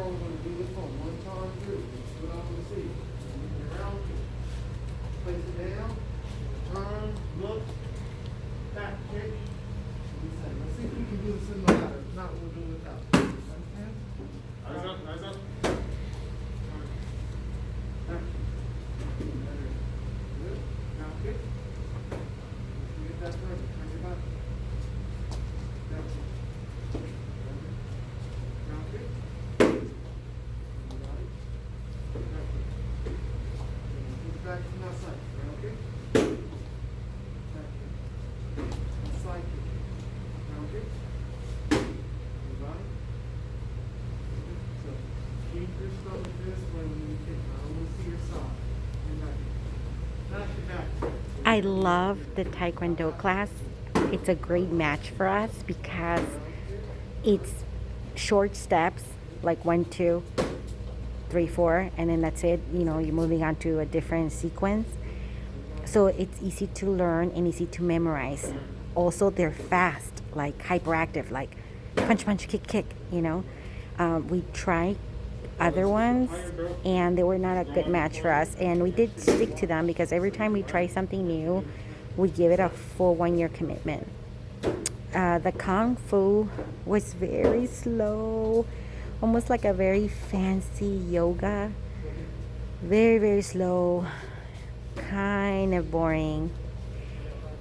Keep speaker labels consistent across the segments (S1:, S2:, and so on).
S1: we're going to do this on one time through. Let's put on the seat. Around, place it down, turn, look, back kick. Let's see if we can do this in the ladder. If not, we'll do it without. Understand?
S2: Eyes up, eyes up.
S1: Good. Now kick. Get that further. Turn your back. Down kick. Now kick. Back from that side. Round kick. Back kick. Side kick. Round kick. Everybody. So keep your stomach this way when you kick. I don't want to see your side. And back. Back to back.
S3: I love the Taekwondo class. It's a great match for us because it's short steps, like 1, 2, 3, 4, and then that's it. You know, you're moving on to a different sequence. So it's easy to learn and easy to memorize. Also, they're fast, like hyperactive, like punch, punch, kick, kick, you know. We tried other ones and they were not a good match for us. And we did stick to them because every time we try something new, we give it a full 1-year commitment. The Kung Fu was very slow, almost like a very fancy yoga. Very, very slow, kind of boring.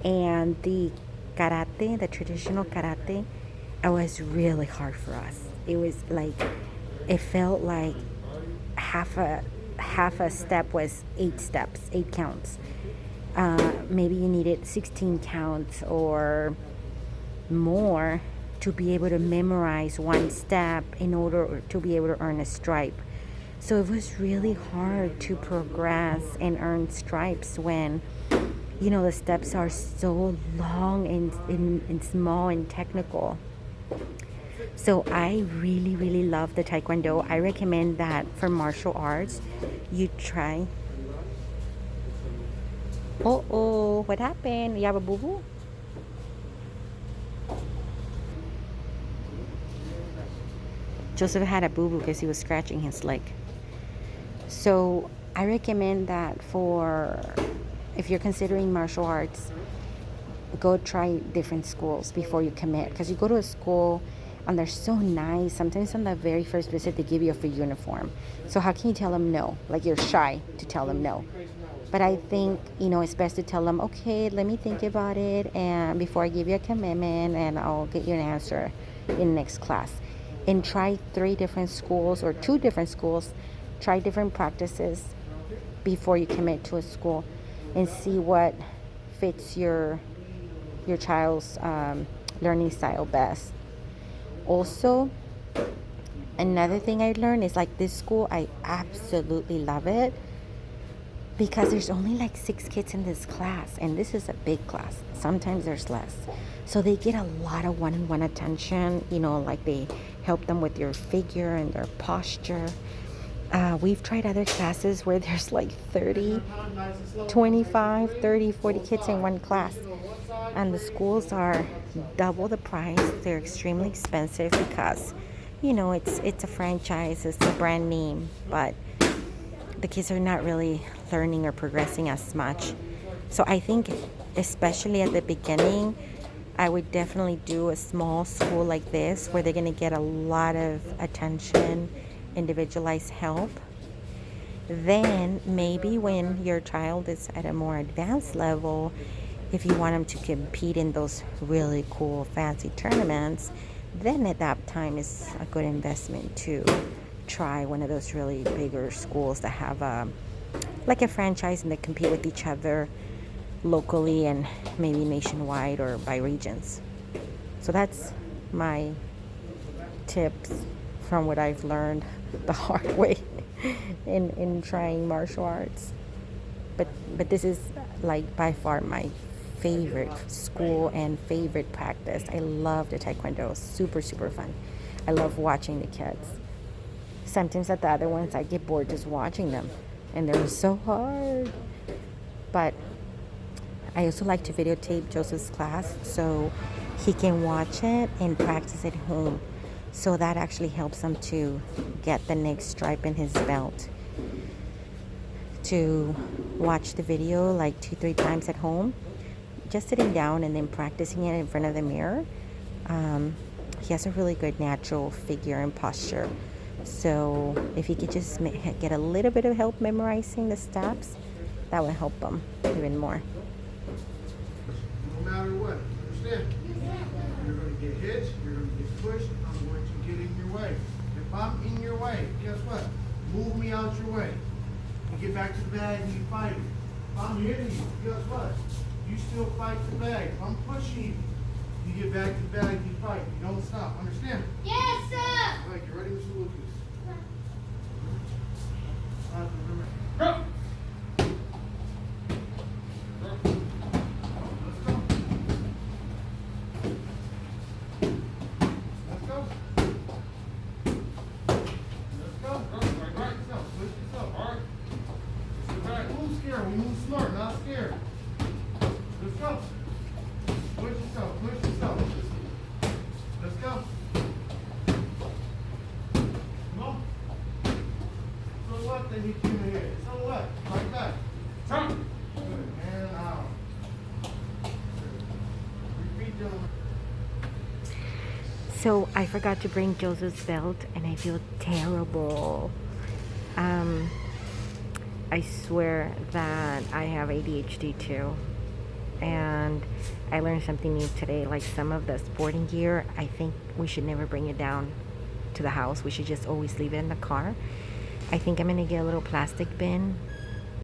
S3: And the karate, the traditional karate, it was really hard for us. It was like, it felt like half a step was 8 steps, 8 counts. Maybe you needed 16 counts or more to be able to memorize 1 step in order to be able to earn a stripe. So it was really hard to progress and earn stripes when, you know, the steps are so long and small and technical. So I really, really love the Taekwondo. I recommend that for martial arts, you try. Oh, what happened? You have a boo-boo? Joseph had a boo-boo because he was scratching his leg. So I recommend that for, if you're considering martial arts, go try different schools before you commit. Because you go to a school and they're so nice. Sometimes on the very first visit, they give you a free uniform. So how can you tell them no? Like you're shy to tell them no. But I think, you know, it's best to tell them, okay, let me think about it and before I give you a commitment, and I'll get you an answer in the next class. And try 3 different schools or 2 different schools. Try different practices before you commit to a school and see what fits your child's learning style best. Also, another thing I learned is like this school, I absolutely love it because there's only like 6 kids in this class, and this is a big class. Sometimes there's less. So they get a lot of one-on-one attention, you know, like they help them with your figure and their posture. We've tried other classes where there's like 30, 25, 30, 40 kids in one class. And the schools are double the price. They're extremely expensive because, you know, it's a franchise, it's a brand name, but the kids are not really learning or progressing as much. So I think, especially at the beginning, I would definitely do a small school like this where they're going to get a lot of attention, individualized help. Then maybe when your child is at a more advanced level, if you want them to compete in those really cool fancy tournaments, then at that time is a good investment to try one of those really bigger schools that have like a franchise and they compete with each other locally and maybe nationwide or by regions. So that's my tips from what I've learned the hard way in trying martial arts. But this is like by far my favorite school and favorite practice. I love the Taekwondo. Super, super fun. I love watching the kids. Sometimes at the other ones I get bored just watching them and they're so hard. But I also like to videotape Joseph's class so he can watch it and practice at home. So that actually helps him to get the next stripe in his belt. To watch the video like 2-3 times at home, just sitting down and then practicing it in front of the mirror. He has a really good natural figure and posture. So if he could just get a little bit of help memorizing the steps, that would help him even more.
S1: No matter what, understand? You're going to get hit, you're going to get pushed, I'm going to get in your way. If I'm in your way, guess what? Move me out your way. You get back to the bag and you fight. If I'm hitting you, guess what? You still fight the bag. If I'm pushing you, you get back to the bag and you fight. You don't stop. Understand?
S4: Yes, sir.
S1: All right, you ready, Mr. Lucas? Remember.
S2: Go!
S1: Let's go. Let's go. Let's go.
S2: Right, right.
S1: Yourself. Push yourself.
S2: All right. Sit back.
S1: We move scared. We move smart, not scared. Let's go. Push yourself. Push yourself. Let's go. Come on. So what? Then hit you in the head. So what? Right back.
S2: Time.
S1: Good. And out. Repeat, gentlemen.
S3: So I forgot to bring Joseph's belt and I feel terrible. I swear that I have ADHD too. And I learned something new today. Like some of the sporting gear, I think we should never bring it down to the house. We should just always leave it in the car. I think I'm gonna get a little plastic bin